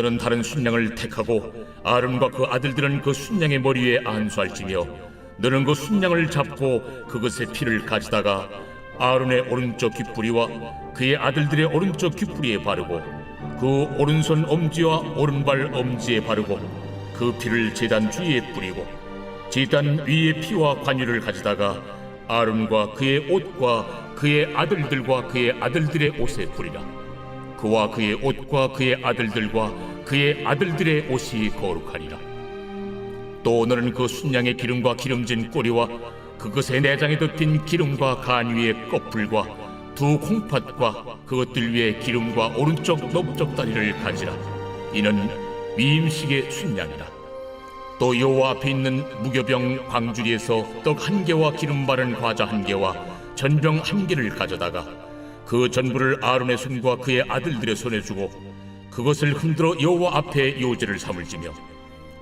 너는 다른 순양을 택하고 아론과 그 아들들은 그 순양의 머리 위에 안수할지며 너는 그 순양을 잡고 그것의 피를 가지다가 아론의 오른쪽 귓부리와 그의 아들들의 오른쪽 귓부리에 바르고 그 오른손 엄지와 오른발 엄지에 바르고 그 피를 제단 주위에 뿌리고 제단 위에 피와 관유를 가지다가 아론과 그의 옷과 그의 아들들과 그의 아들들의 옷에 뿌리라. 그와 그의 옷과 그의 아들들과 그의 아들들의 옷이 거룩하리라. 또 너는 그 순양의 기름과 기름진 꼬리와 그것의 내장에 덮인 기름과 간 위의 껍질과 두 콩팥과 그것들 위에 기름과 오른쪽 넓적 다리를 가지라. 이는 위임식의 순양이라. 또 여호와 앞에 있는 무교병 광주리에서 떡 한 개와 기름 바른 과자 한 개와 전병 한 개를 가져다가 그 전부를 아론의 손과 그의 아들들의 손에 주고 그것을 흔들어 여호와 앞에 요제를 삼을지며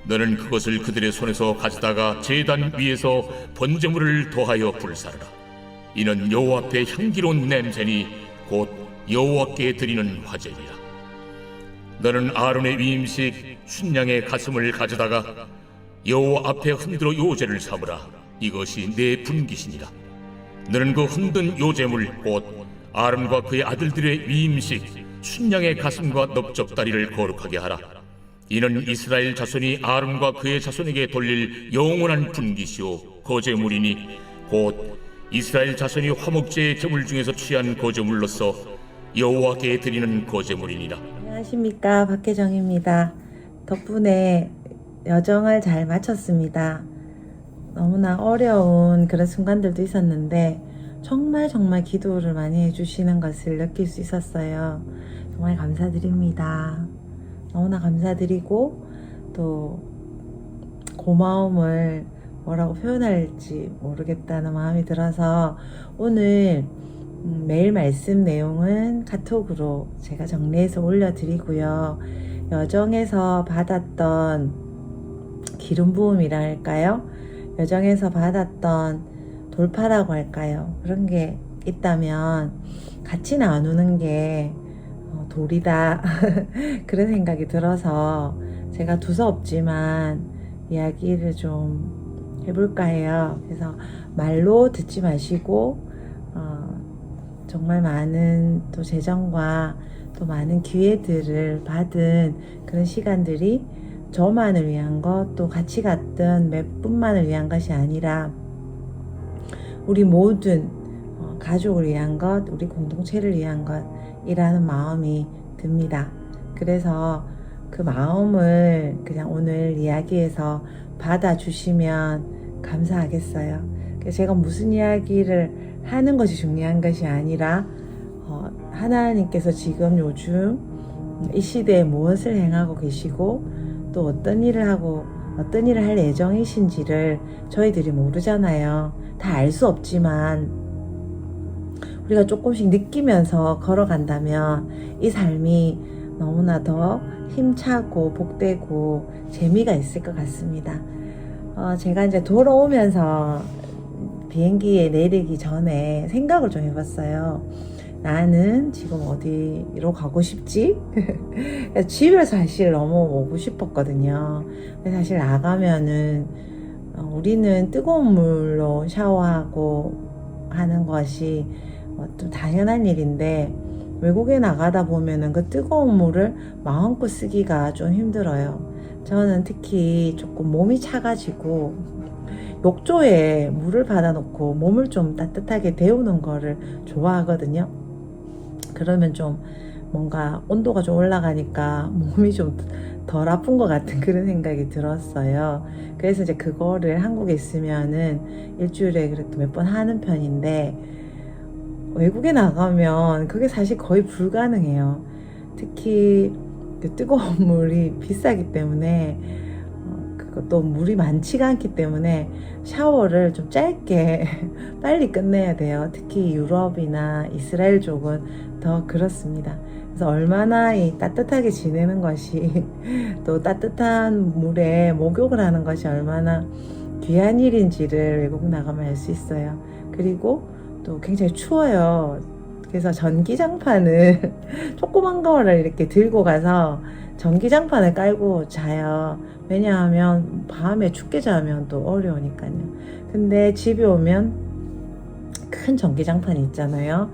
너는 그것을 그들의 손에서 가져다가 제단 위에서 번제물을 더하여 불사르라. 이는 여호와 앞에 향기로운 냄새니 곧 여호와께 드리는 화제니라. 너는 아론의 위임식 순양의 가슴을 가져다가 여호와 앞에 흔들어 요제를 삼으라. 이것이 내 분깃이니라. 너는 그 흔든 요제물 곧 아론과 그의 아들들의 위임식 순양의 가슴과 넓적다리를 거룩하게 하라. 이는 이스라엘 자손이 아론과 그의 자손에게 돌릴 영원한 분깃이요 거제물이니 곧 이스라엘 자손이 화목제의 제물 중에서 취한 거제물로서 여호와께 드리는 거제물이니라. 안녕하십니까, 박혜정입니다. 덕분에 여정을 잘 마쳤습니다. 너무나 어려운 그런 순간들도 있었는데 정말 기도를 많이 해주시는 것을 느낄 수 있었어요. 정말 감사드립니다. 너무나 감사드리고 또 고마움을 뭐라고 표현할지 모르겠다는 마음이 들어서 오늘 매일 말씀 내용은 카톡으로 제가 정리해서 올려드리고요. 여정에서 받았던 기름 부음이라 할까요? 여정에서 받았던 돌파라고 할까요? 그런 게 있다면 같이 나누는 게 도리다 그런 생각이 들어서 제가 두서없지만 이야기를 좀 해볼까 해요. 그래서 말로 듣지 마시고 정말 많은 또 재정과 또 많은 기회들을 받은 그런 시간들이 저만을 위한 것, 또 같이 갔던 몇 분만을 위한 것이 아니라 우리 모든 가족을 위한 것, 우리 공동체를 위한 것이라는 마음이 듭니다. 그래서 그 마음을 그냥 오늘 이야기에서 받아주시면 감사하겠어요. 제가 무슨 이야기를 하는 것이 중요한 것이 아니라 하나님께서 지금 요즘 이 시대에 무엇을 행하고 계시고 또 어떤 일을 하고 어떤 일을 할 예정이신지를 저희들이 모르잖아요. 다 알 수 없지만 우리가 조금씩 느끼면서 걸어간다면 이 삶이 너무나 더 힘차고 복되고 재미가 있을 것 같습니다. 제가 이제 돌아오면서 비행기에 내리기 전에 생각을 좀 해봤어요. 나는 지금 어디로 가고 싶지? 집을 사실 너무 오고 싶었거든요. 근데 사실 나가면은 우리는 뜨거운 물로 샤워하고 하는 것이 좀 당연한 일인데 외국에 나가다 보면은 그 뜨거운 물을 마음껏 쓰기가 좀 힘들어요. 저는 특히 조금 몸이 차가지고 욕조에 물을 받아놓고 몸을 좀 따뜻하게 데우는 거를 좋아하거든요. 그러면 좀 뭔가 온도가 좀 올라가니까 몸이 좀 덜 아픈 것 같은 그런 생각이 들었어요. 그래서 이제 그거를 한국에 있으면은 일주일에 그래도 몇 번 하는 편인데 외국에 나가면 그게 사실 거의 불가능해요. 특히 그 뜨거운 물이 비싸기 때문에 또 물이 많지가 않기 때문에 샤워를 좀 짧게 빨리 끝내야 돼요. 특히 유럽이나 이스라엘 쪽은 더 그렇습니다. 그래서 얼마나 이 따뜻하게 지내는 것이 또 따뜻한 물에 목욕을 하는 것이 얼마나 귀한 일인지를 외국 나가면 알 수 있어요. 그리고 또 굉장히 추워요. 그래서 전기장판을 조그만 거를 이렇게 들고 가서 전기장판을 깔고 자요. 왜냐하면 밤에 춥게 자면 또 어려우니까요. 근데 집에 오면 큰 전기장판이 있잖아요.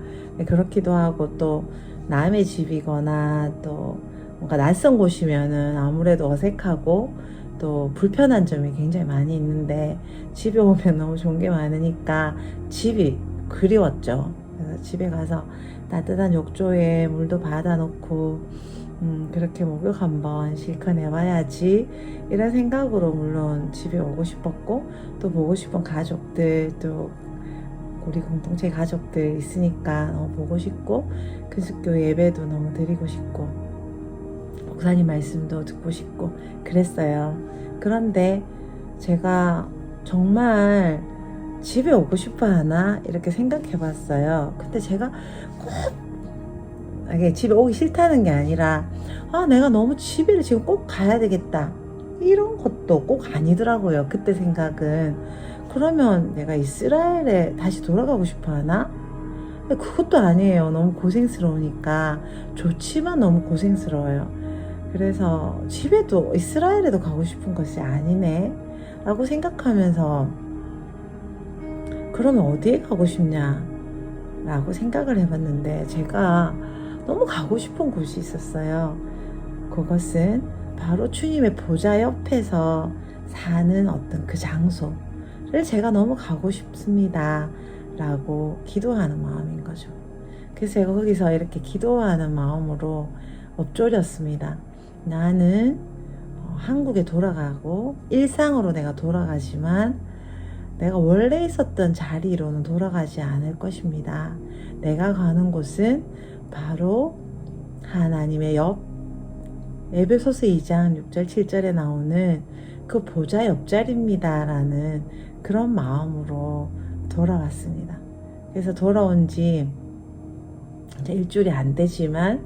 그렇기도 하고 또 남의 집이거나 또 뭔가 낯선 곳이면은 아무래도 어색하고 또 불편한 점이 굉장히 많이 있는데 집에 오면 너무 좋은 게 많으니까 집이 그리웠죠. 그래서 집에 가서 따뜻한 욕조에 물도 받아놓고 그렇게 목욕 한번 실컷 해봐야지 이런 생각으로 물론 집에 오고 싶었고 또 보고 싶은 가족들 또 우리 공동체 가족들 있으니까 너무 보고 싶고 근숙교 예배도 너무 드리고 싶고 목사님 말씀도 듣고 싶고 그랬어요. 그런데 제가 정말 집에 오고 싶어 하나 이렇게 생각해 봤어요. 근데 제가 꼭 이게 집에 오기 싫다는 게 아니라 내가 너무 집에를 지금 꼭 가야 되겠다 이런 것도 꼭 아니더라고요. 그때 생각은 그러면 내가 이스라엘에 다시 돌아가고 싶어 하나? 그것도 아니에요. 너무 고생스러우니까 좋지만 너무 고생스러워요. 그래서 집에도 이스라엘에도 가고 싶은 것이 아니네 라고 생각하면서 그러면 어디에 가고 싶냐 라고 생각을 해봤는데 제가 너무 가고 싶은 곳이 있었어요. 그것은 바로 주님의 보좌 옆에서 사는 어떤 그 장소를 제가 너무 가고 싶습니다 라고 기도하는 마음인 거죠. 그래서 제가 거기서 이렇게 기도하는 마음으로 엎조렸습니다. 나는 한국에 돌아가고 일상으로 내가 돌아가지만 내가 원래 있었던 자리로는 돌아가지 않을 것입니다. 내가 가는 곳은 바로 하나님의 옆 에베소서 2장 6절 7절에 나오는 그 보좌 옆자리입니다 라는 그런 마음으로 돌아왔습니다. 그래서 돌아온 지 이제 일주일이 안 되지만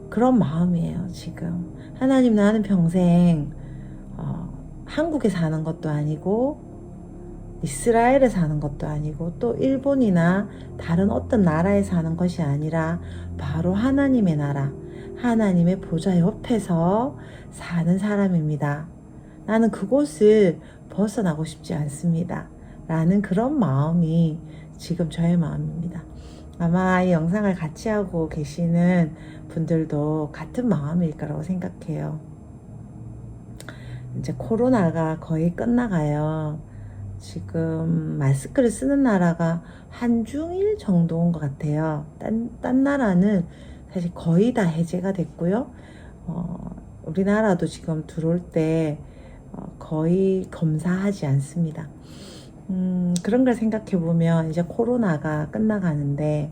그런 마음이에요. 지금 하나님 나는 평생 한국에 사는 것도 아니고 이스라엘에 사는 것도 아니고 또 일본이나 다른 어떤 나라에 사는 것이 아니라 바로 하나님의 나라 하나님의 보좌 옆에서 사는 사람입니다. 나는 그곳을 벗어나고 싶지 않습니다 라는 그런 마음이 지금 저의 마음입니다. 아마 이 영상을 같이 하고 계시는 분들도 같은 마음일 거라고 생각해요. 이제 코로나가 거의 끝나가요. 지금 마스크를 쓰는 나라가 한중일 정도인 것 같아요. 딴 나라는 사실 거의 다 해제가 됐고요. 우리나라도 지금 들어올 때 거의 검사하지 않습니다. 그런 걸 생각해 보면 이제 코로나가 끝나가는데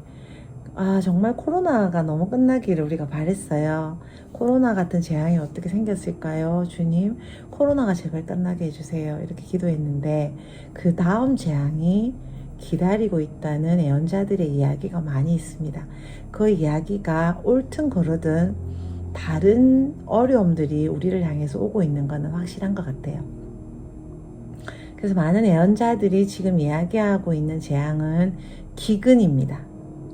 정말 코로나가 너무 끝나기를 우리가 바랬어요. 코로나 같은 재앙이 어떻게 생겼을까요? 주님, 코로나가 제발 끝나게 해주세요. 이렇게 기도했는데 그 다음 재앙이 기다리고 있다는 예언자들의 이야기가 많이 있습니다. 그 이야기가 옳든 그르든 다른 어려움들이 우리를 향해서 오고 있는 것은 확실한 것 같아요. 그래서 많은 예언자들이 지금 이야기하고 있는 재앙은 기근입니다.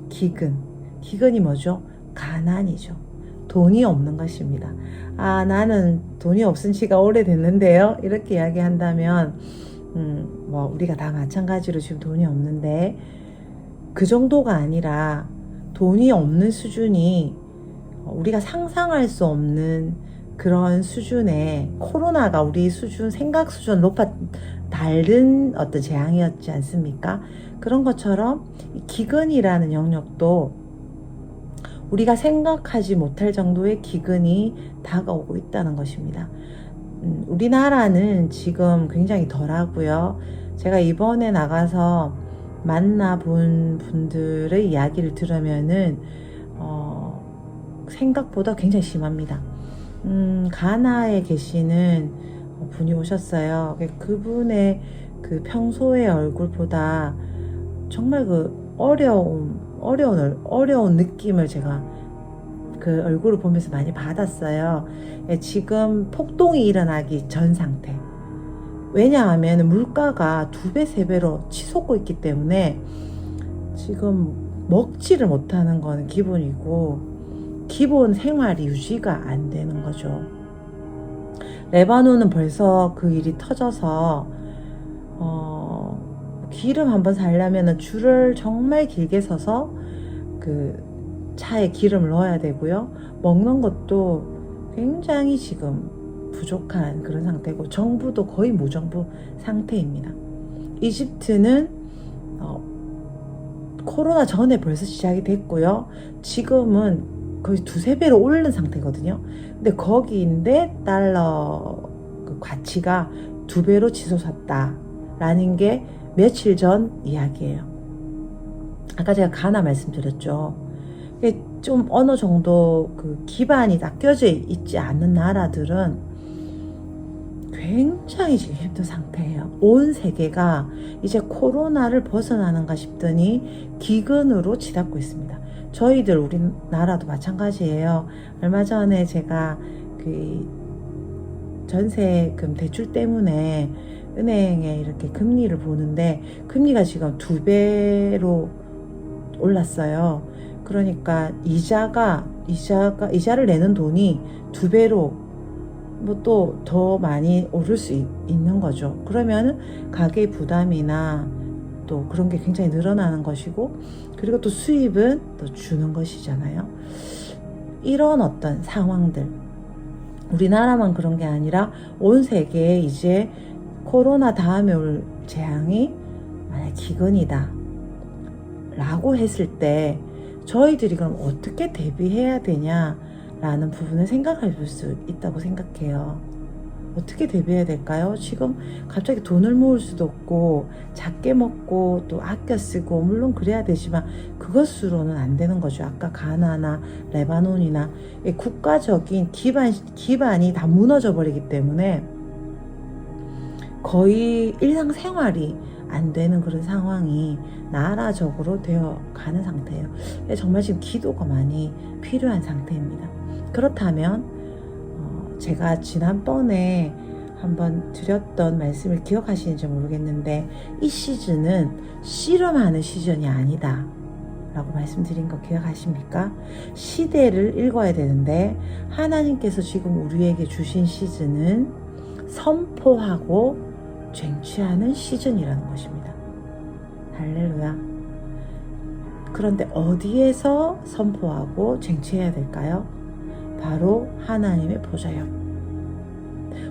기근이 뭐죠? 가난이죠. 돈이 없는 것입니다. 나는 돈이 없은 지가 오래됐는데요. 이렇게 이야기한다면 우리가 다 마찬가지로 지금 돈이 없는데 그 정도가 아니라 돈이 없는 수준이 우리가 상상할 수 없는 그런 수준의 코로나가 우리 수준, 생각 수준 다른 어떤 재앙이었지 않습니까? 그런 것처럼 기근이라는 영역도 우리가 생각하지 못할 정도의 기근이 다가오고 있다는 것입니다. 우리나라는 지금 굉장히 덜하고요. 제가 이번에 나가서 만나본 분들의 이야기를 들으면은 생각보다 굉장히 심합니다. 가나에 계시는 분이 오셨어요. 그분의 그 평소의 얼굴보다 정말 그 어려운 느낌을 제가 그 얼굴을 보면서 많이 받았어요. 지금 폭동이 일어나기 전 상태. 왜냐하면 물가가 2배, 3배로 치솟고 있기 때문에 지금 먹지를 못하는 거는 기본이고 기본 생활이 유지가 안 되는 거죠. 레바논은 벌써 그 일이 터져서 기름 한번 사려면 줄을 정말 길게 서서 그 차에 기름을 넣어야 되고요. 먹는 것도 굉장히 지금 부족한 그런 상태고, 정부도 거의 무정부 상태입니다. 이집트는 코로나 전에 벌써 시작이 됐고요. 지금은 거의 2~3배로 오른 상태거든요. 근데 거기인데 달러 그 가치가 2배로 치솟았다라는 게 며칠 전 이야기예요. 아까 제가 가나 말씀드렸죠. 좀 어느 정도 그 기반이 닦여져 있지 않는 나라들은 굉장히 지금 힘든 상태예요. 온 세계가 이제 코로나를 벗어나는가 싶더니 기근으로 치닫고 있습니다. 저희들 우리나라도 마찬가지예요. 얼마 전에 제가 그 전세금 대출 때문에 은행에 이렇게 금리를 보는데 금리가 지금 2배로 올랐어요. 그러니까 이자를 내는 돈이 2배로 뭐 또 더 많이 오를 수 있는 거죠. 그러면은 가계 부담이나 또 그런 게 굉장히 늘어나는 것이고, 그리고 또 수입은 또 주는 것이잖아요. 이런 어떤 상황들, 우리나라만 그런 게 아니라 온 세계에 이제 코로나 다음에 올 재앙이 만약 기근이다 라고 했을 때 저희들이 그럼 어떻게 대비해야 되냐라는 부분을 생각해 볼 수 있다고 생각해요. 어떻게 대비해야 될까요? 지금 갑자기 돈을 모을 수도 없고 작게 먹고 또 아껴 쓰고 물론 그래야 되지만 그것으로는 안 되는 거죠. 아까 가나나 레바논이나 국가적인 기반이 다 무너져 버리기 때문에 거의 일상생활이 안 되는 그런 상황이 나라적으로 되어 가는 상태예요. 정말 지금 기도가 많이 필요한 상태입니다. 그렇다면 제가 지난번에 한번 드렸던 말씀을 기억하시는지 모르겠는데, 이 시즌은 씨름하는 시즌이 아니다 라고 말씀드린 거 기억하십니까? 시대를 읽어야 되는데 하나님께서 지금 우리에게 주신 시즌은 선포하고 쟁취하는 시즌이라는 것입니다. 할렐루야. 그런데 어디에서 선포하고 쟁취해야 될까요? 바로 하나님의 보좌 옆.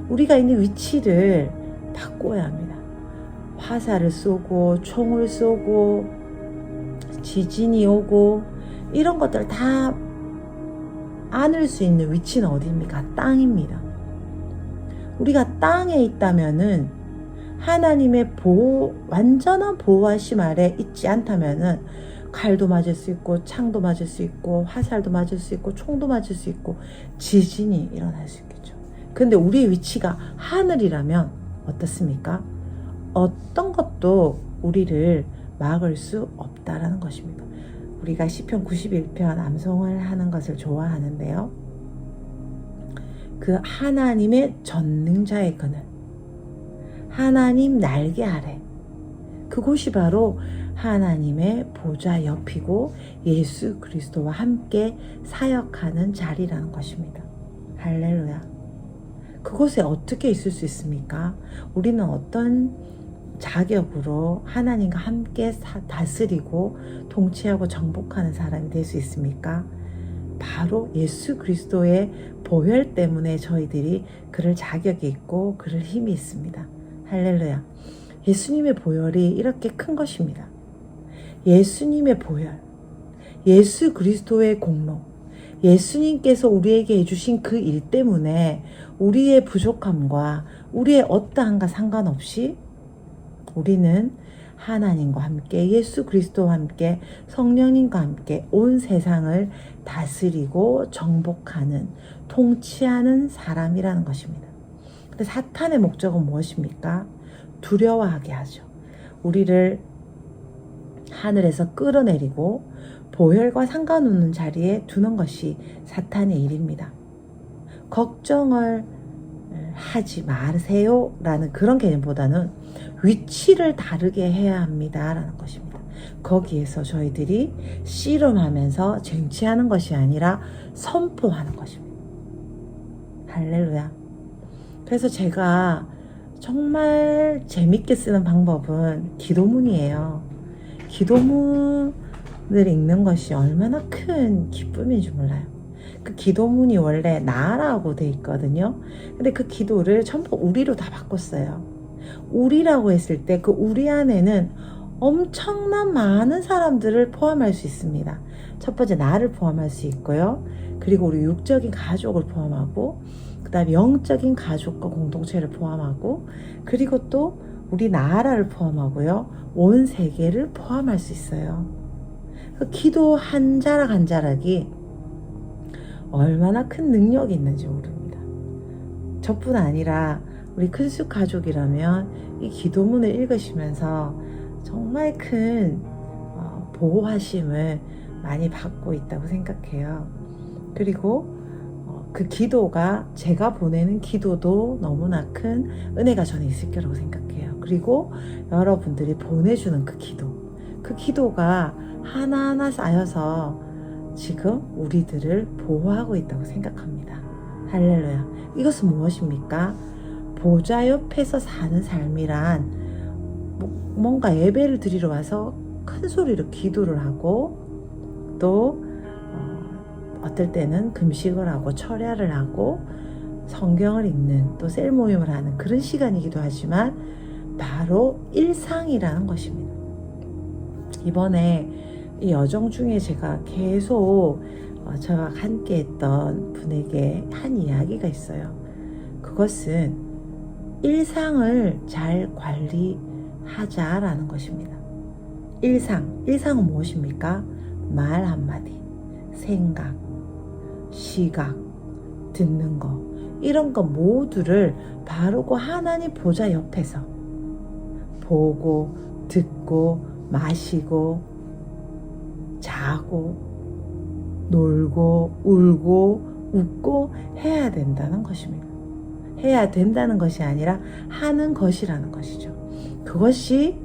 우리가 있는 위치를 바꿔야 합니다. 화살을 쏘고 총을 쏘고 지진이 오고 이런 것들을 다 안을 수 있는 위치는 어디입니까? 땅입니다. 우리가 땅에 있다면은 하나님의 완전한 보호하심 아래 있지 않다면은 칼도 맞을 수 있고 창도 맞을 수 있고 화살도 맞을 수 있고 총도 맞을 수 있고 지진이 일어날 수 있겠죠. 근데 우리의 위치가 하늘이라면 어떻습니까? 어떤 것도 우리를 막을 수 없다라는 것입니다. 우리가 시편 91편 암송을 하는 것을 좋아하는데요. 그 하나님의 전능자의 그늘, 하나님 날개 아래, 그곳이 바로 하나님의 보좌 옆이고 예수 그리스도와 함께 사역하는 자리라는 것입니다. 할렐루야. 그곳에 어떻게 있을 수 있습니까? 우리는 어떤 자격으로 하나님과 함께 다스리고 통치하고 정복하는 사람이 될 수 있습니까? 바로 예수 그리스도의 보혈 때문에 저희들이 그럴 자격이 있고 그럴 힘이 있습니다. 할렐루야. 예수님의 보혈이 이렇게 큰 것입니다. 예수님의 보혈, 예수 그리스도의 공로, 예수님께서 우리에게 해주신 그 일 때문에 우리의 부족함과 우리의 어떠한가 상관없이 우리는 하나님과 함께 예수 그리스도와 함께 성령님과 함께 온 세상을 다스리고 정복하는, 통치하는 사람이라는 것입니다. 근데 사탄의 목적은 무엇입니까? 두려워하게 하죠. 우리를 하늘에서 끌어내리고 보혈과 상관없는 자리에 두는 것이 사탄의 일입니다. 걱정을 하지 마세요 라는 그런 개념보다는 위치를 다르게 해야 합니다 라는 것입니다. 거기에서 저희들이 씨름하면서 쟁취하는 것이 아니라 선포하는 것입니다. 할렐루야. 그래서 제가 정말 재밌게 쓰는 방법은 기도문이에요. 기도문을 읽는 것이 얼마나 큰 기쁨인지 몰라요. 그 기도문이 원래 나라고 돼 있거든요. 근데 그 기도를 전부 우리로 다 바꿨어요. 우리라고 했을 때 그 우리 안에는 엄청난 많은 사람들을 포함할 수 있습니다. 첫 번째 나를 포함할 수 있고요. 그리고 우리 육적인 가족을 포함하고, 그 다음에 영적인 가족과 공동체를 포함하고, 그리고 또 우리 나라를 포함하고요. 온 세계를 포함할 수 있어요. 그 기도 한 자락 한 자락이 얼마나 큰 능력이 있는지 모릅니다. 저뿐 아니라 우리 큰숙 가족이라면 이 기도문을 읽으시면서 정말 큰 보호하심을 많이 받고 있다고 생각해요. 그리고 그 기도가, 제가 보내는 기도도 너무나 큰 은혜가 저는 있을 거라고 생각해요. 그리고 여러분들이 보내주는 그 기도가 하나하나 쌓여서 지금 우리들을 보호하고 있다고 생각합니다. 할렐루야. 이것은 무엇입니까? 보좌 옆에서 사는 삶이란 뭔가 예배를 드리러 와서 큰 소리로 기도를 하고, 또 어떨 때는 금식을 하고 철야를 하고 성경을 읽는, 또 셀 모임을 하는 그런 시간이기도 하지만 바로 일상이라는 것입니다. 이번에 이 여정 중에 제가 계속 저와 함께 했던 분에게 한 이야기가 있어요. 그것은 일상을 잘 관리하자라는 것입니다. 일상은 무엇입니까? 말 한마디, 생각, 시각, 듣는 거, 이런 거 모두를 바르고 하나님 보좌 옆에서 보고, 듣고, 마시고, 자고, 놀고, 울고, 웃고 해야 된다는 것입니다. 해야 된다는 것이 아니라 하는 것이라는 것이죠. 그것이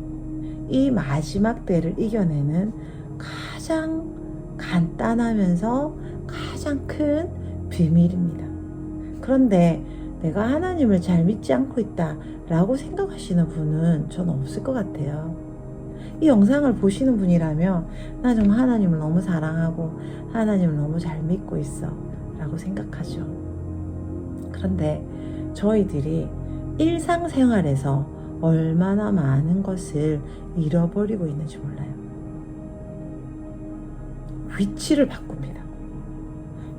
이 마지막 때를 이겨내는 가장 간단하면서 가장 큰 비밀입니다. 그런데 내가 하나님을 잘 믿지 않고 있다 라고 생각하시는 분은 저는 없을 것 같아요. 이 영상을 보시는 분이라면 나 정말 하나님을 너무 사랑하고 하나님을 너무 잘 믿고 있어 라고 생각하죠. 그런데 저희들이 일상생활에서 얼마나 많은 것을 잃어버리고 있는지 몰라요. 위치를 바꿉니다.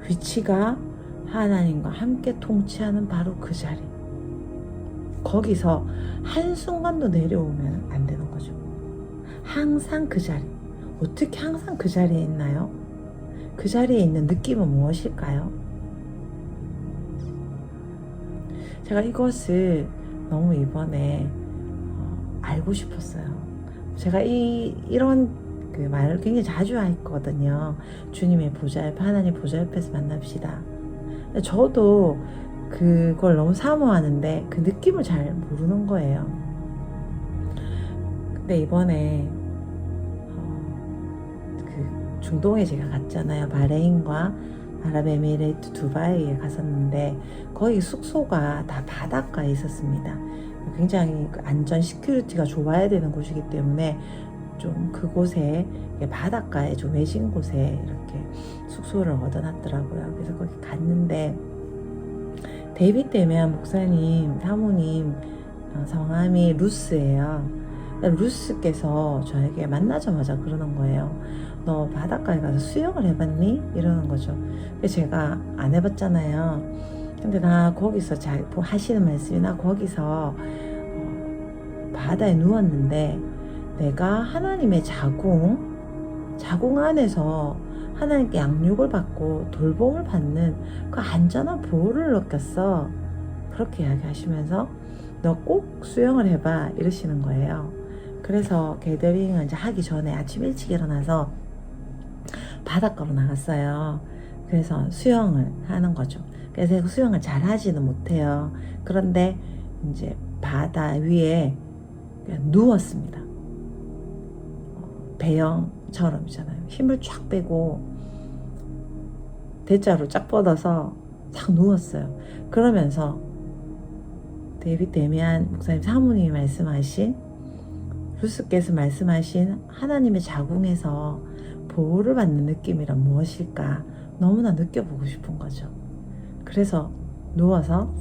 위치가 하나님과 함께 통치하는 바로 그 자리. 거기서 한순간도 내려오면 안 되는 거죠. 항상 그 자리. 어떻게 항상 그 자리에 있나요? 그 자리에 있는 느낌은 무엇일까요? 제가 이것을 너무 이번에 알고 싶었어요. 제가 이런 그 말을 굉장히 자주 했거든요. 주님의 보좌 옆, 하나님 보좌 옆에서 만납시다. 저도 그걸 너무 사모하는데 그 느낌을 잘 모르는 거예요. 근데 이번에 그 중동에 제가 갔잖아요. 바레인과 아랍에미레이트 두바이에 갔었는데 거기 숙소가 다 바닷가에 있었습니다. 굉장히 안전 시큐리티가 좋아야 되는 곳이기 때문에 좀 그곳에 바닷가에 좀 외진 곳에 이렇게 숙소를 얻어놨더라고요. 그래서 거기 갔는데 데이빗 데미안 목사님 사모님 성함이 루스예요. 루스께서 저에게 만나자마자 그러는 거예요. 너 바닷가에 가서 수영을 해봤니? 이러는 거죠. 그래서 제가 안 해봤잖아요. 근데 나 거기서 하시는 말씀이, 나 거기서 바다에 누웠는데 내가 하나님의 자궁 안에서 하나님께 양육을 받고 돌봄을 받는 그 안전한 보호를 느꼈어. 그렇게 이야기하시면서 너 꼭 수영을 해봐 이러시는 거예요. 그래서 게더링을 이제 하기 전에 아침 일찍 일어나서 바닷가로 나갔어요. 그래서 수영을 하는 거죠. 그래서 수영을 잘 하지는 못해요. 그런데 이제 바다 위에 누웠습니다. 배영처럼이잖아요. 힘을 쫙 빼고 대자로 쫙 뻗어서 탁 누웠어요. 그러면서 데이빗 데미안 목사님 사모님이 말씀하신, 루스께서 말씀하신 하나님의 자궁에서 보호를 받는 느낌이란 무엇일까 너무나 느껴보고 싶은 거죠. 그래서 누워서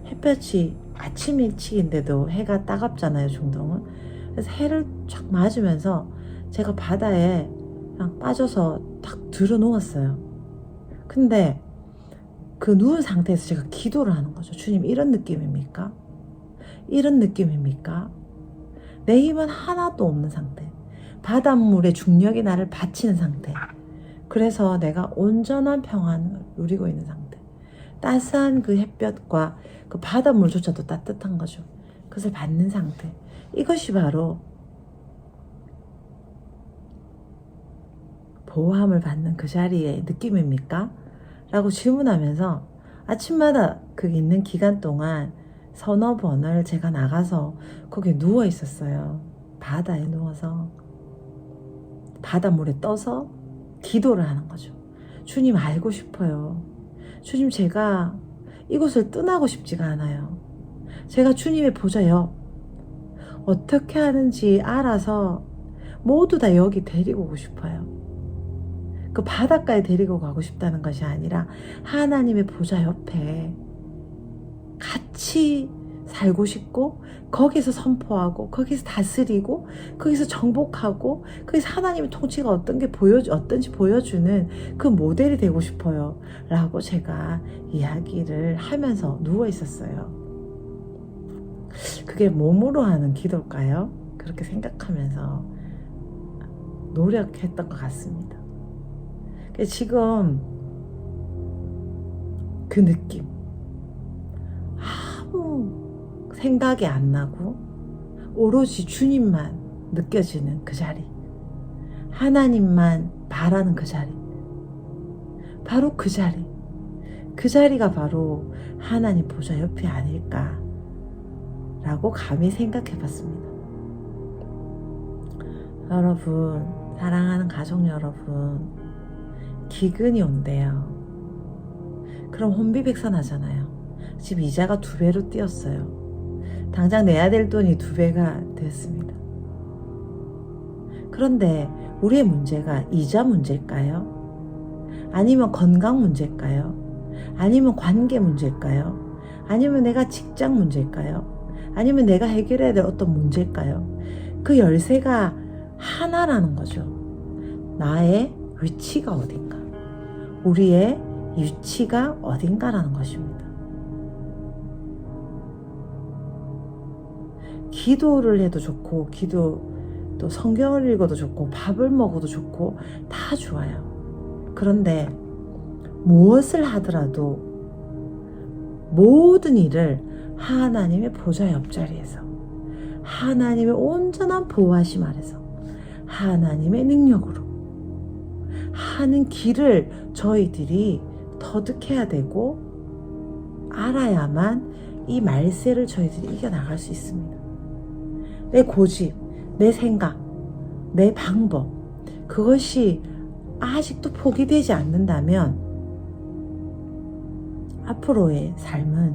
햇볕이 아침 일찍인데도 해가 따갑잖아요, 중동은. 그래서 해를 쫙 맞으면서 제가 바다에 그냥 빠져서 딱 들어 누웠어요. 근데 그 누운 상태에서 제가 기도를 하는 거죠. 주님, 이런 느낌입니까? 이런 느낌입니까? 내 힘은 하나도 없는 상태. 바닷물의 중력이 나를 받치는 상태. 그래서 내가 온전한 평안을 누리고 있는 상태. 따스한 그 햇볕과 그 바닷물조차도 따뜻한 거죠. 그것을 받는 상태. 이것이 바로 보호함을 받는 그 자리의 느낌입니까? 라고 질문하면서 아침마다 그 있는 기간 동안 서너 번을 제가 나가서 거기에 누워 있었어요. 바다에 누워서 바닷물에 떠서 기도를 하는 거죠. 주님, 알고 싶어요. 주님, 제가 이곳을 떠나고 싶지가 않아요. 제가 주님의 보좌 옆 어떻게 하는지 알아서 모두 다 여기 데리고 오고 싶어요. 그 바닷가에 데리고 가고 싶다는 것이 아니라 하나님의 보좌 옆에 같이 살고 싶고, 거기서 선포하고, 거기서 다스리고, 거기서 정복하고, 거기서 하나님의 통치가 어떤지 보여주는 그 모델이 되고 싶어요. 라고 제가 이야기를 하면서 누워 있었어요. 그게 몸으로 하는 기도일까요? 그렇게 생각하면서 노력했던 것 같습니다. 지금 그 느낌 아무 생각이 안 나고 오로지 주님만 느껴지는 그 자리, 하나님만 바라는 그 자리, 바로 그 자리, 그 자리가 바로 하나님 보좌 옆이 아닐까 라고 감히 생각해 봤습니다. 여러분, 사랑하는 가족 여러분, 기근이 온대요. 그럼 혼비백산하잖아요. 지금 이자가 2배로 뛰었어요. 당장 내야 될 돈이 2배가 됐습니다. 그런데 우리의 문제가 이자 문제일까요? 아니면 건강 문제일까요? 아니면 관계 문제일까요? 아니면 내가 직장 문제일까요? 아니면 내가 해결해야 될 어떤 문제일까요? 그 열쇠가 하나라는 거죠. 나의 위치가 어딘가, 우리의 위치가 어딘가라는 것입니다. 기도를 해도 좋고, 또 성경을 읽어도 좋고, 밥을 먹어도 좋고, 다 좋아요. 그런데 무엇을 하더라도 모든 일을 하나님의 보좌 옆자리에서, 하나님의 온전한 보호하심 아래서, 하나님의 능력으로 하는 길을 저희들이 터득해야 되고 알아야만 이 말세를 저희들이 이겨나갈 수 있습니다. 내 고집, 내 생각, 내 방법, 그것이 아직도 포기되지 않는다면 앞으로의 삶은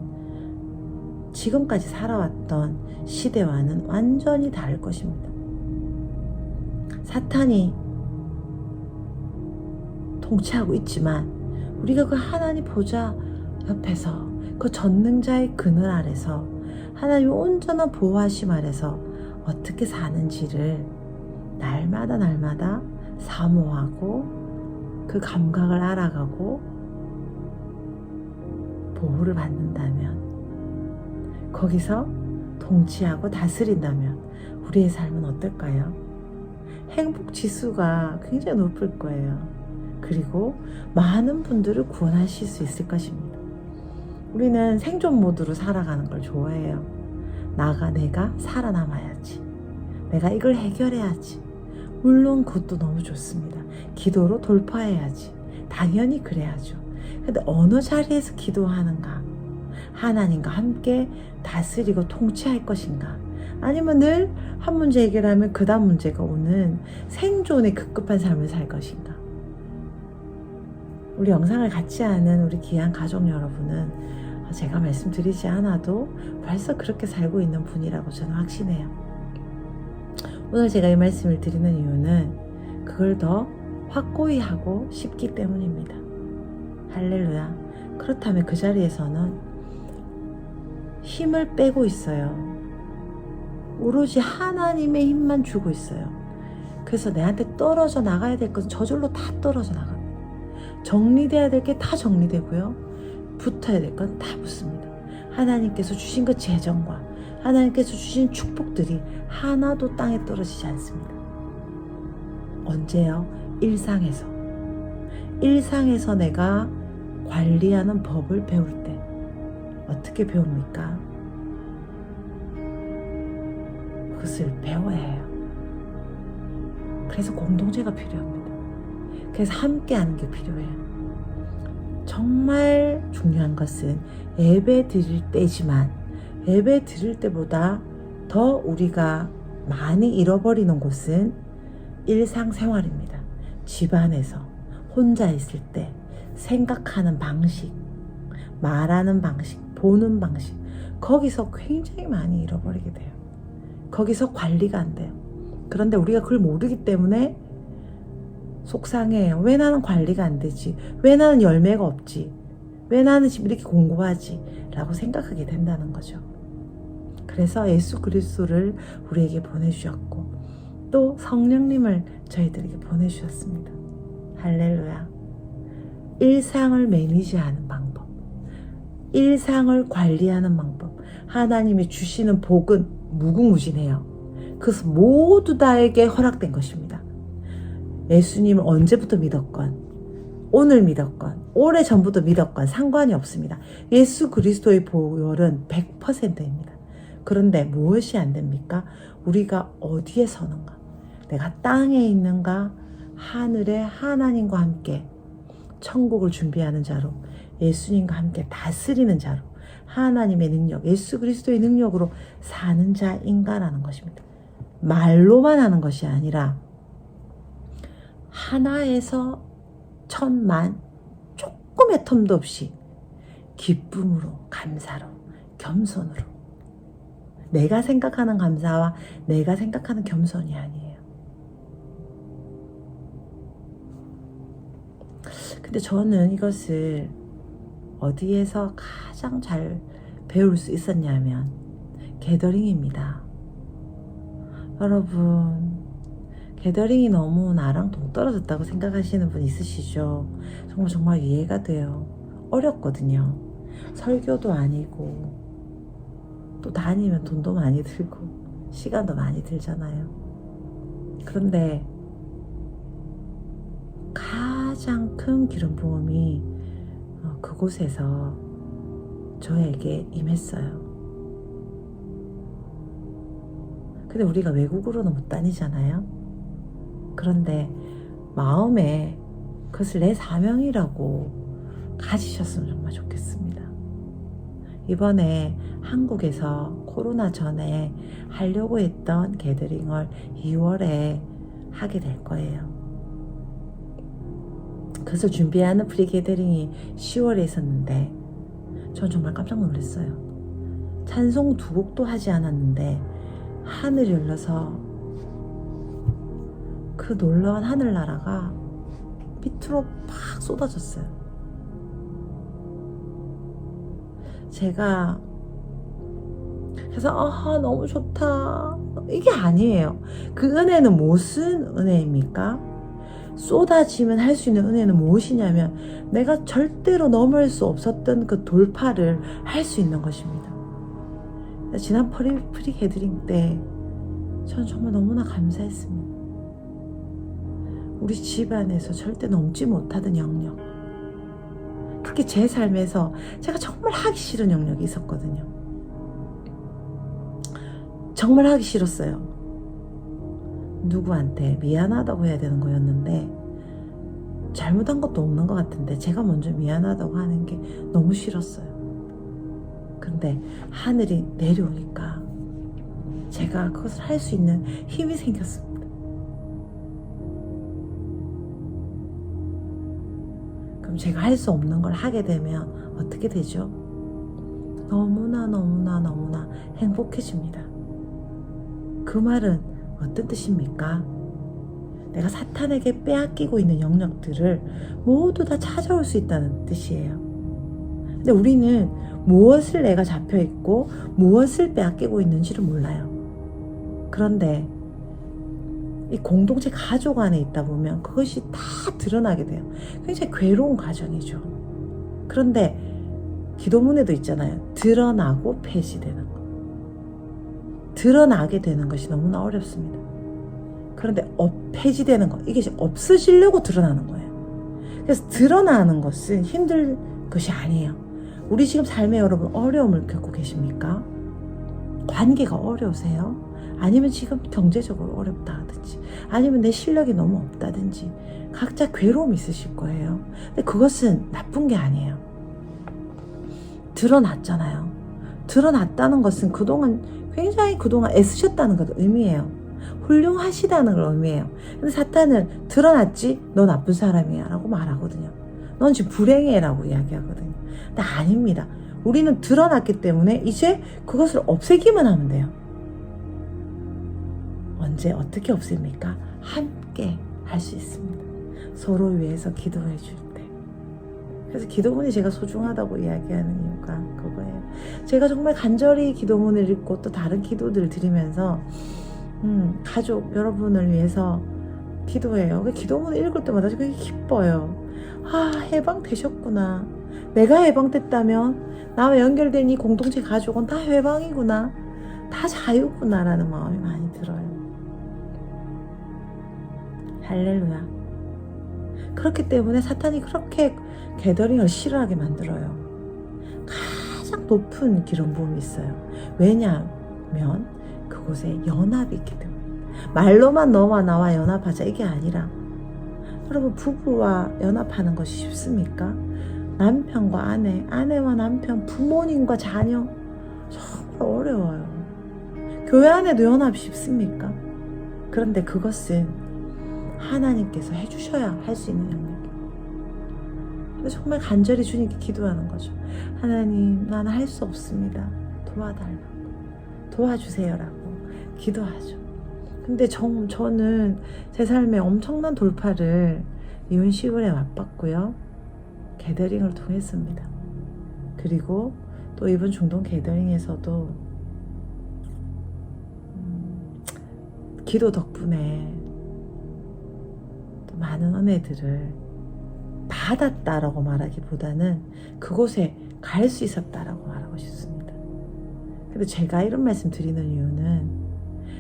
지금까지 살아왔던 시대와는 완전히 다를 것입니다. 사탄이 통치하고 있지만 우리가 그 하나님 보좌 옆에서, 그 전능자의 그늘 아래서, 하나님의 온전한 보호하심 아래서 어떻게 사는지를 날마다 사모하고 그 감각을 알아가고 보호를 받는다면, 거기서 통치하고 다스린다면 우리의 삶은 어떨까요? 행복 지수가 굉장히 높을 거예요. 그리고 많은 분들을 구원하실 수 있을 것입니다. 우리는 생존 모드로 살아가는 걸 좋아해요. 내가 살아남아야지. 내가 이걸 해결해야지. 물론 그것도 너무 좋습니다. 기도로 돌파해야지. 당연히 그래야죠. 근데 어느 자리에서 기도하는가? 하나님과 함께 다스리고 통치할 것인가? 아니면 늘 한 문제 해결하면 그 다음 문제가 오는 생존의 급급한 삶을 살 것인가? 우리 영상을 같이 하는 우리 귀한 가족 여러분은 제가 말씀드리지 않아도 벌써 그렇게 살고 있는 분이라고 저는 확신해요. 오늘 제가 이 말씀을 드리는 이유는 그걸 더 확고히 하고 싶기 때문입니다. 할렐루야. 그렇다면 그 자리에서는 힘을 빼고 있어요. 오로지 하나님의 힘만 주고 있어요. 그래서 내한테 떨어져 나가야 될 것은 저절로 다 떨어져 나갑니다. 정리돼야 될 게 다 정리되고요. 붙어야 될 건 다 붙습니다. 하나님께서 주신 그 재정과 하나님께서 주신 축복들이 하나도 땅에 떨어지지 않습니다. 언제요? 일상에서. 일상에서 내가 관리하는 법을 배울 때 어떻게 배웁니까? 그것을 배워야 해요. 그래서 공동체가 필요합니다. 그래서 함께하는 게 필요해요. 정말 중요한 것은 예배 드릴 때지만 예배 드릴 때보다 더 우리가 많이 잃어버리는 곳은 일상생활입니다. 집안에서 혼자 있을 때 생각하는 방식, 말하는 방식, 보는 방식, 거기서 굉장히 많이 잃어버리게 돼요. 거기서 관리가 안 돼요. 그런데 우리가 그걸 모르기 때문에 속상해요. 왜 나는 관리가 안 되지? 왜 나는 열매가 없지? 왜 나는 지금 이렇게 공부하지? 라고 생각하게 된다는 거죠. 그래서 예수 그리스도를 우리에게 보내주셨고 또 성령님을 저희들에게 보내주셨습니다. 할렐루야. 일상을 매니지하는 방법, 일상을 관리하는 방법, 하나님이 주시는 복은 무궁무진해요. 그래서 모두 다에게 허락된 것입니다. 예수님을 언제부터 믿었건 오늘 믿었건 오래전부터 믿었건 상관이 없습니다. 예수 그리스도의 보혈은 100%입니다. 그런데 무엇이 안 됩니까? 우리가 어디에 서는가? 내가 땅에 있는가? 하늘에 하나님과 함께 천국을 준비하는 자로 예수님과 함께 다스리는 자로 하나님의 능력, 예수 그리스도의 능력으로 사는 자인가라는 것입니다. 말로만 하는 것이 아니라 하나에서 천만 조금의 텀도 없이 기쁨으로, 감사로, 겸손으로 내가 생각하는 감사와 내가 생각하는 겸손이 아니에요. 근데 저는 이것을 어디에서 가장 잘 배울 수 있었냐면 게더링입니다. 여러분, 게더링이 너무 나랑 동떨어졌다고 생각하시는 분 있으시죠? 정말 이해가 돼요. 어렵거든요. 설교도 아니고 또 다니면 돈도 많이 들고 시간도 많이 들잖아요. 그런데 가장 큰 기름 부음이 그곳에서 저에게 임했어요. 근데 우리가 외국으로는 못 다니잖아요. 그런데 마음에 그것을 내 사명이라고 가지셨으면 정말 좋겠습니다. 이번에 한국에서 코로나 전에 하려고 했던 게더링을 2월에 하게 될 거예요. 그래서 준비하는 프리 게더링이 10월에 있었는데 전 정말 깜짝 놀랐어요. 찬송 2곡도 하지 않았는데 하늘이 열려서 그 놀라운 하늘나라가 밑으로 팍 쏟아졌어요. 제가 그래서 너무 좋다 이게 아니에요. 그 은혜는 무슨 은혜입니까? 쏟아지면 할 수 있는 은혜는 무엇이냐면 내가 절대로 넘을 수 없었던 그 돌파를 할 수 있는 것입니다. 지난 프리 게더링 때 저는 정말 너무나 감사했습니다. 우리 집안에서 절대 넘지 못하던 영역, 특히 제 삶에서 제가 정말 하기 싫은 영역이 있었거든요. 정말 하기 싫었어요. 누구한테 미안하다고 해야 되는 거였는데 잘못한 것도 없는 것 같은데 제가 먼저 미안하다고 하는 게 너무 싫었어요. 근데 하늘이 내려오니까 제가 그것을 할 수 있는 힘이 생겼습니다. 그럼 제가 할 수 없는 걸 하게 되면 어떻게 되죠? 너무나 행복해집니다. 그 말은 어떤 뜻입니까? 내가 사탄에게 빼앗기고 있는 영역들을 모두 다 찾아올 수 있다는 뜻이에요. 근데 우리는 무엇을 내가 잡혀있고 무엇을 빼앗기고 있는지를 몰라요. 그런데 이 공동체 가족 안에 있다 보면 그것이 다 드러나게 돼요. 굉장히 괴로운 과정이죠. 그런데 기도문에도 있잖아요. 드러나고 폐지되는 거. 드러나게 되는 것이 너무나 어렵습니다. 그런데 폐지되는 거, 이게 없어지려고 드러나는 거예요. 그래서 드러나는 것은 힘들 것이 아니에요. 우리 지금 삶에 여러분 어려움을 겪고 계십니까? 관계가 어려우세요? 아니면 지금 경제적으로 어렵다 하든지, 아니면 내 실력이 너무 없다든지, 각자 괴로움이 있으실 거예요. 근데 그것은 나쁜 게 아니에요. 드러났잖아요. 드러났다는 것은 굉장히 그동안 애쓰셨다는 걸 의미해요. 훌륭하시다는 걸 의미해요. 근데 사탄은 드러났지? 너 나쁜 사람이야 라고 말하거든요. 넌 지금 불행해 라고 이야기하거든요. 근데 아닙니다. 우리는 드러났기 때문에 이제 그것을 없애기만 하면 돼요. 언제 어떻게 없앱니까? 함께 할 수 있습니다. 서로 위해서 기도해 줄 때. 그래서 기도문이 제가 소중하다고 이야기하는 이유가 그거예요. 제가 정말 간절히 기도문을 읽고 또 다른 기도들을 드리면서 가족 여러분을 위해서 기도해요. 기도문을 읽을 때마다 되게 기뻐요. 해방되셨구나. 내가 해방됐다면 나와 연결된 이 공동체 가족은 다 해방이구나. 다 자유구나 라는 마음이 많이 들어요. 할렐루야. 그렇기 때문에 사탄이 그렇게 게더링을 싫어하게 만들어요. 가장 높은 기름 부음이 있어요. 왜냐하면 그곳에 연합이 있기 때문에. 말로만 너와 나와 연합하자 이게 아니라, 여러분 부부와 연합하는 것이 쉽습니까? 남편과 아내, 아내와 남편, 부모님과 자녀 정말 어려워요. 교회 안에도 연합이 쉽습니까? 그런데 그것은 하나님께서 해주셔야 할 수 있는 영역이에요. 근데 정말 간절히 주님께 기도하는 거죠. 하나님, 나는 할 수 없습니다. 도와달라고, 도와주세요라고 기도하죠. 근데 저는 제 삶에 엄청난 돌파를 이혼 시골에 맛봤고요. 게더링을 통했습니다. 그리고 또 이번 중동 게더링에서도 기도 덕분에 또 많은 은혜들을 받았다라고 말하기보다는 그곳에 갈 수 있었다라고 말하고 싶습니다. 근데 제가 이런 말씀 드리는 이유는,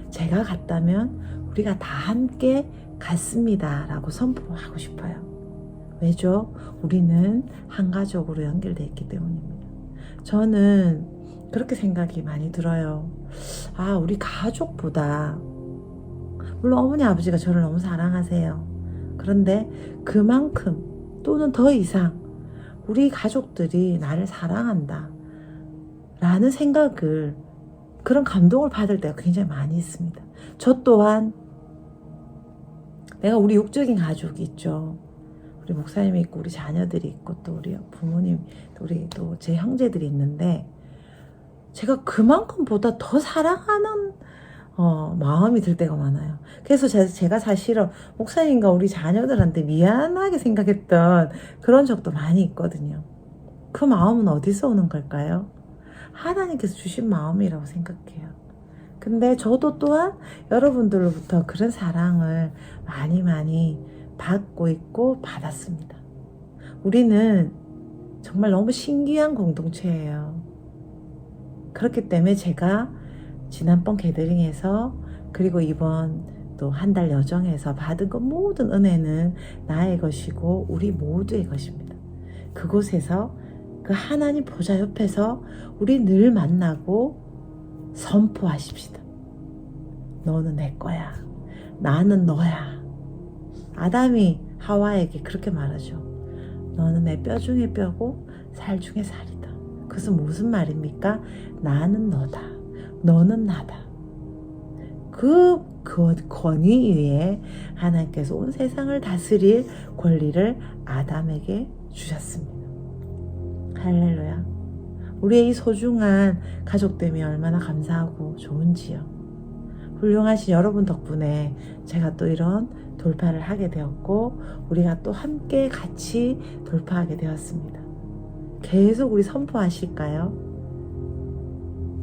제가 갔다면 우리가 다 함께 갔습니다 라고 선포하고 싶어요. 왜죠? 우리는 한 가족으로 연결되어 있기 때문입니다. 저는 그렇게 생각이 많이 들어요. 우리 가족보다, 물론 어머니 아버지가 저를 너무 사랑하세요. 그런데 그만큼 또는 더 이상 우리 가족들이 나를 사랑한다 라는 생각을, 그런 감동을 받을 때가 굉장히 많이 있습니다. 저 또한 내가 우리 육적인 가족이 있죠. 우리 목사님이 있고 우리 자녀들이 있고 또 우리 부모님, 우리 또 제 형제들이 있는데, 제가 그만큼보다 더 사랑하는 마음이 들 때가 많아요. 그래서 제가 사실은 목사님과 우리 자녀들한테 미안하게 생각했던 그런 적도 많이 있거든요. 그 마음은 어디서 오는 걸까요? 하나님께서 주신 마음이라고 생각해요. 근데 저도 또한 여러분들로부터 그런 사랑을 많이 받고 있고 받았습니다. 우리는 정말 너무 신기한 공동체예요. 그렇기 때문에 제가 지난번 게더링에서, 그리고 이번 또 한 달 여정에서 받은 그 모든 은혜는 나의 것이고 우리 모두의 것입니다. 그곳에서 그 하나님 보좌 옆에서 우리 늘 만나고 선포하십시다. 너는 내 거야. 나는 너야. 아담이 하와에게 그렇게 말하죠. 너는 내 뼈 중에 뼈고 살 중에 살이다. 그것은 무슨 말입니까? 나는 너다. 너는 나다. 그 권위 위에 하나님께서 온 세상을 다스릴 권리를 아담에게 주셨습니다. 할렐루야. 우리의 이 소중한 가족됨이 얼마나 감사하고 좋은지요. 훌륭하신 여러분 덕분에 제가 또 이런 돌파를 하게 되었고 우리가 또 함께 같이 돌파하게 되었습니다. 계속 우리 선포하실까요?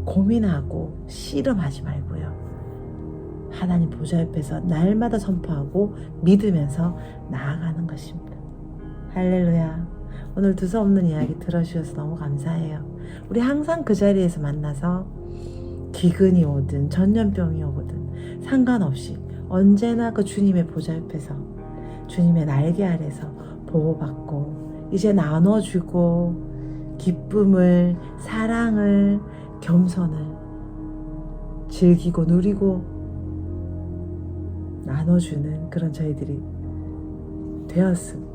고민하고 씨름하지 말고요. 하나님 보좌 옆에서 날마다 선포하고 믿으면서 나아가는 것입니다. 할렐루야. 오늘 두서없는 이야기 들어주셔서 너무 감사해요. 우리 항상 그 자리에서 만나서 기근이 오든 전염병이 오든 상관없이 언제나 그 주님의 보좌 옆에서 주님의 날개 아래서 보호받고 이제 나눠주고 기쁨을, 사랑을, 겸손을 즐기고 누리고 나눠주는 그런 저희들이 되었음.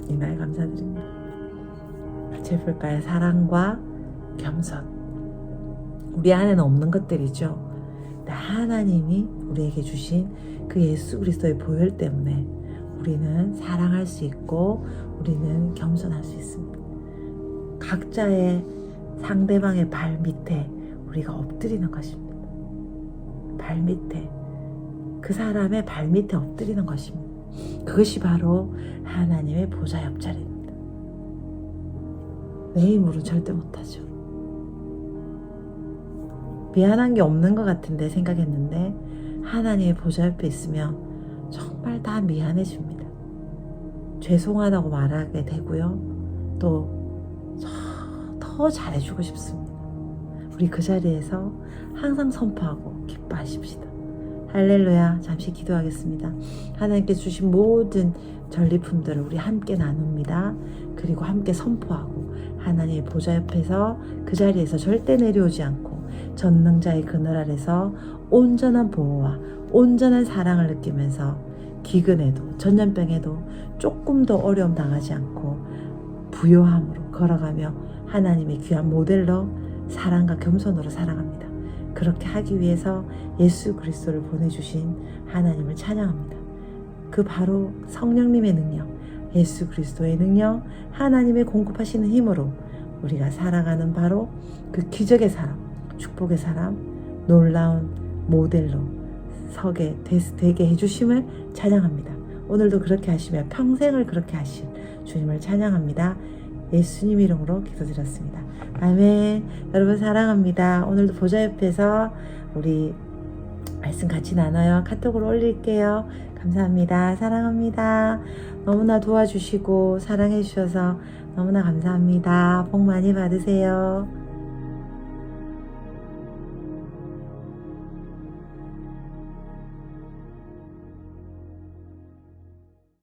이 말 감사드립니다. 같이 해볼까요? 사랑과 겸손. 우리 안에는 없는 것들이죠. 하나님이 우리에게 주신 그 예수 그리스도의 보혈 때문에 우리는 사랑할 수 있고 우리는 겸손할 수 있습니다. 각자의 상대방의 발 밑에 우리가 엎드리는 것입니다. 발 밑에 그 사람의 발 밑에 엎드리는 것입니다. 그것이 바로 하나님의 보좌 옆자리입니다. 내 힘으로 절대 못하죠. 미안한 게 없는 것 같은데 생각했는데 하나님의 보좌 옆에 있으면 정말 다 미안해집니다. 죄송하다고 말하게 되고요. 또 더 잘해주고 싶습니다. 우리 그 자리에서 항상 선포하고 기뻐하십시다. 할렐루야. 잠시 기도하겠습니다. 하나님께 주신 모든 전리품들을 우리 함께 나눕니다. 그리고 함께 선포하고 하나님의 보좌 옆에서 그 자리에서 절대 내려오지 않고 전능자의 그늘 아래서 온전한 보호와 온전한 사랑을 느끼면서 기근에도 전염병에도 조금 더 어려움 당하지 않고 부요함으로 걸어가며 하나님의 귀한 모델로 사랑과 겸손으로 살아갑니다. 그렇게 하기 위해서 예수 그리스도를 보내주신 하나님을 찬양합니다. 그 바로 성령님의 능력, 예수 그리스도의 능력, 하나님의 공급하시는 힘으로 우리가 살아가는 바로 그 기적의 사람, 축복의 사람, 놀라운 모델로 서게 되게 해주심을 찬양합니다. 오늘도 그렇게 하시며 평생을 그렇게 하실 주님을 찬양합니다. 예수님 이름으로 기도드렸습니다. 아멘. 여러분 사랑합니다. 오늘도 보좌 옆에서 우리 말씀 같이 나눠요. 카톡으로 올릴게요. 감사합니다. 사랑합니다. 너무나 도와주시고 사랑해 주셔서 너무나 감사합니다. 복 많이 받으세요.